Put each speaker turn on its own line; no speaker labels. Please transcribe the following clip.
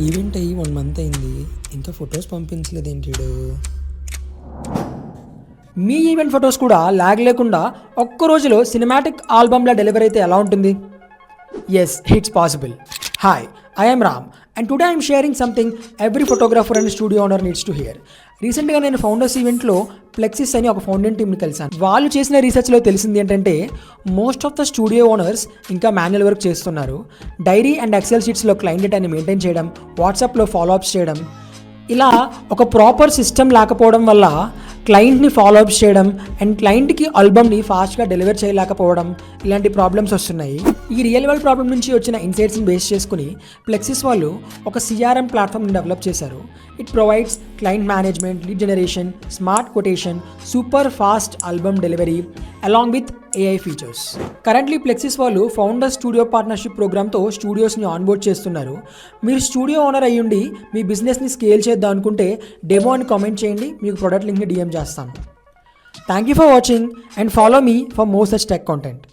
Event అయ్యి 1 month అయింది, ఇంకా ఫొటోస్ పంపించలేదేంటి వీడు.
మీ ఈవెంట్ ఫొటోస్ కూడా ల్యాగ్ లేకుండా ఒక్క రోజులో సినిమాటిక్ ఆల్బమ్లా డెలివరీ అయితే ఎలా ఉంటుంది? Yes, it's possible. Hi, I am Ram and today I'm sharing something every photographer and studio owner needs to hear. రీసెంట్గా నేను ఫౌండర్స్ ఈవెంట్లో ప్లెక్సిస్ అని ఒక ఫౌండెంట్ టీమ్ని కలిసాను. వాళ్ళు చేసిన రీసెర్చ్లో తెలిసింది ఏంటంటే most of the studio owners ఇంకా మాన్యువల్ వర్క్ చేస్తున్నారు. డైరీ అండ్ ఎక్సెల్ షీట్స్లో క్లయింట్ డేటాని మెయింటైన్ చేయడం, వాట్సాప్లో ఫాలోఅప్స్ చేయడం, ఇలా ఒక ప్రాపర్ సిస్టమ్ లేకపోవడం వల్ల క్లయింట్ని ఫాలోఅప్స్ చేయడం అండ్ క్లయింట్కి ఆల్బమ్ని ఫాస్ట్గా డెలివర్ చేయలేకపోవడం, ఇలాంటి ప్రాబ్లమ్స్ వస్తున్నాయి. ఈ రియల్ వరల్డ్ ప్రాబ్లమ్ నుంచి వచ్చిన ఇన్సైట్స్ని బేస్ చేసుకుని ప్లెక్సిస్ వాళ్ళు ఒక సిఆర్ఎం ప్లాట్ఫామ్ని డెవలప్ చేశారు. It provides client management, lead generation, smart quotation, super fast album delivery along with AI features. Currently Plexis వాళ్ళు ఫౌండర్ స్టూడియో పార్ట్నర్షిప్ ప్రోగ్రామ్తో స్టూడియోస్ని ఆన్బోర్డ్ చేస్తున్నారు. మీరు స్టూడియో ఓనర్ అయ్యుండి మీ బిజినెస్ని స్కేల్ చేద్దాం అనుకుంటే డెమో అని కామెంట్ చేయండి, మీకు ప్రోడక్ట్ లింక్ని డిఎం చేస్తాను. Thank you for watching and follow me for more such tech content.